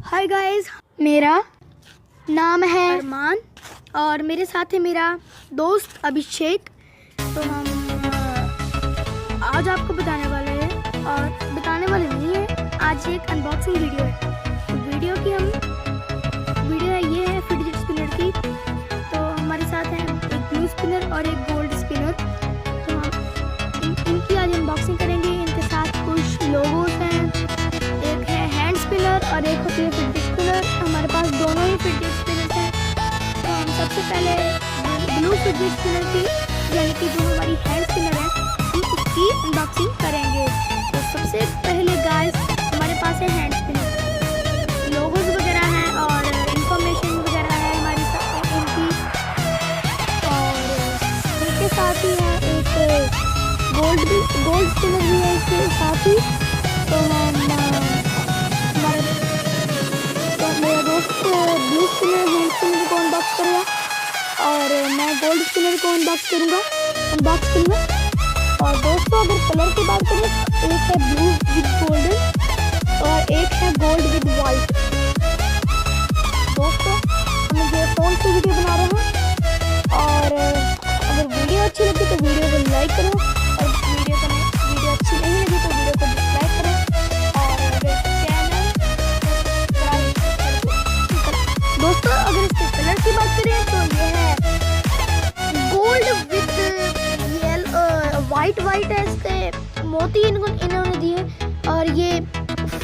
Hi guys, मेरा नाम है अरमान और मेरे साथ है मेरा दोस्त अभिषेक। तो हम आज आपको बताने वाले हैं और बताने वाले नहीं है, आज एक अनबॉक्सिंग वीडियो है। तो वीडियो है ये है फिडजेट स्पिनर की। तो हमारे साथ है एक ब्लू स्पिनर और एक गोल्ड स्पिनर। तो हम इनकी आज अनबॉक्सिंग करेंगे। इनके साथ कुछ लोगोस हैं, एक है हैंड स्पिनर और एक होती है फिडजेट स्पिनर। हमारे पास दोनों ही फिडजेट स्पिनर हैं। तो हम सबसे पहले ब्लू फिडजेट स्पिनर की यानी कि जो हमारी हैंड स्पिनर है हम उसकी अनबॉक्सिंग करेंगे। तो सबसे पहले गाइस हमारे पास है हैंड स्पिनर, लोगोस वगैरह हैं और इंफॉर्मेशन वगैरह है हमारी इनकी। और इसके साथ ही है एक गोल्ड स्पिनर भी है इसके साथ ही। तो मेरा दोस्त ब्लू स्पिनर हैंड स्पिनर को अनबॉक्स करेगा और मैं गोल्ड स्पिनर को अनबॉक्स करूँगा। और दोस्तों अगर कलर की बात करें, एक है ब्लू विद गोल्डन और एक है गोल्ड विद वाइट। दोस्तों हम ये फ़ोन से वीडियो बना रहे हैं और अगर वीडियो अच्छी लगी तो वीडियो को लाइक करो और वीडियो अच्छी नहीं लगी तो वीडियो को डिसलाइक करो और चैनल सब्सक्राइब करो। दोस्तों अगर इसके कलर की बात करें तो ये है गोल्ड विद वाइट है, इसके मोती इन्होंने दिए और ये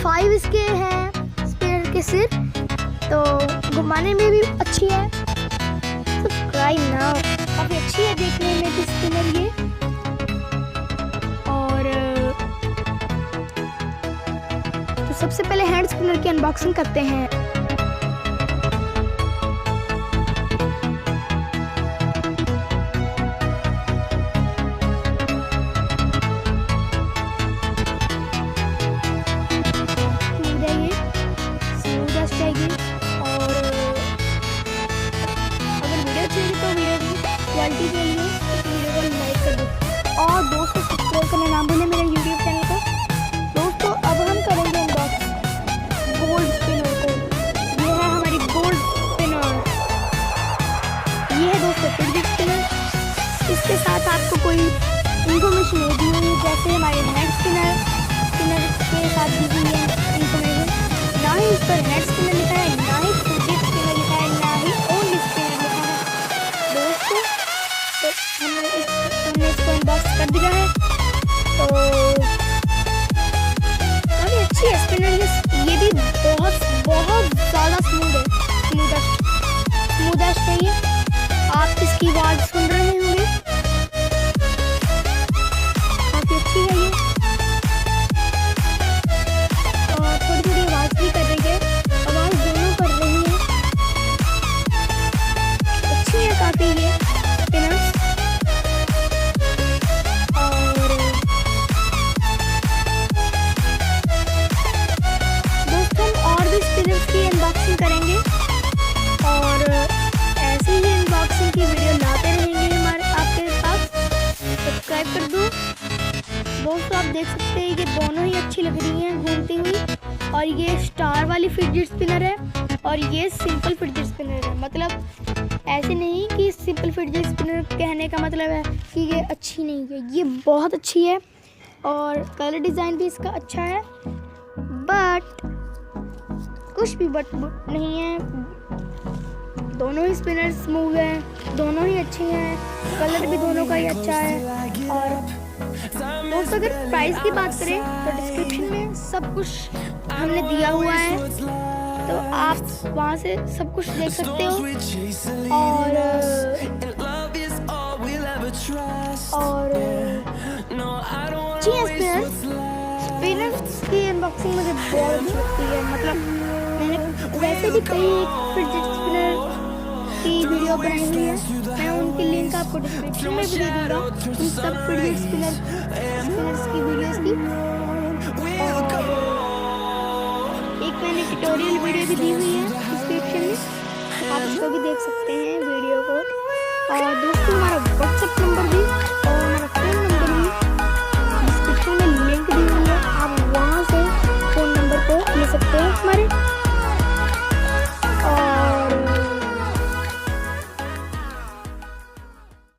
5 इसके हैं स्पिनर के सिर। तो घुमाने में भी अच्छी है, सब्सक्राइब नाउ। काफ़ी अच्छी है देखने में भी स्पिनर ये। और तो सबसे पहले हैंड स्पिनर की अनबॉक्सिंग करते हैं। क्वालिटी के लिए इस वीडियो को लाइक कर दो और दोस्तों सब्सक्राइब करना ना भूलें मेरे यूट्यूब चैनल को। दोस्तों अब हम करेंगे अनबॉक्स गोल्ड स्पिनर को। ये है हमारी गोल्ड स्पिनर, ये है दोस्तों फिडजेट स्पिनर। इसके साथ आपको कोई इन्फॉर्मेशन नहीं दी हुई है, जैसे हमारे हैंड स्पिनर के साथ दी हुई है इन्फॉर्मेशन। ना ही इस पर हैंड स्पिनर लिखा है, ना ही फिडजेट स्पिनर लिखा है, ना ही ओनली स्पिनर लिखा है। दोस्तों तो हमने इसको अनबॉक्स कर दिया है। तो काफ़ी अच्छी है स्पिनर ये भी बहुत ज़्यादा स्मूदेस्ट है ये। आप इसकी आवाज़ सुन रहे होंगे, काफ़ी अच्छी है ये और थोड़ी आवाज़ भी कर रही है, आवाज़ दोनों कर रही है। अच्छी है काफ़ी ये स्पिनर्स। और दोस्तों और भी स्पिनर्स की अनबॉक्सिंग करेंगे और ऐसे ही अनबॉक्सिंग की वीडियो लाते रहेंगे हमारे आपके पास। सब्सक्राइब कर दो। दोस्तों आप देख सकते हैं ये दोनों ही अच्छी लग रही हैं घूमती हुई। और ये स्टार वाली फिडजेट स्पिनर है और ये सिंपल फिडजेट स्पिनर है। मतलब ऐसे नहीं कि सिंपल फिडजेट स्पिनर कहने का मतलब है कि ये अच्छी नहीं है, ये बहुत अच्छी है और कलर डिज़ाइन भी इसका अच्छा है। बट कुछ भी बट नहीं है, दोनों ही स्पिनर स्मूथ हैं, दोनों ही अच्छी हैं, कलर भी दोनों का ही अच्छा है। और दोस्तों अगर प्राइस की बात करें तो डिस्क्रिप्शन में सब कुछ हमने दिया हुआ है, तो आप वहाँ से सब कुछ देख सकते हो। और जी स्पिनर्स की अनबॉक्सिंग मुझे बहुत अच्छी लगती है। मतलब मैंने वैसे भी कई फिडजेट स्पिनर की वीडियो बनाई हुई है, मैं उनकी लिंक आपको डिस्क्रिप्शन में भी दे दूँगा, उन सब फिडजेट स्पिनर्स की वीडियोस की। और एक मैंने ट्यूटोरियल वीडियो भी दी हुई है डिस्क्रिप्शन में, आप उसको भी देख सकते हैं वीडियो को। और दोस्तों हमारा व्हाट्सएप नंबर भी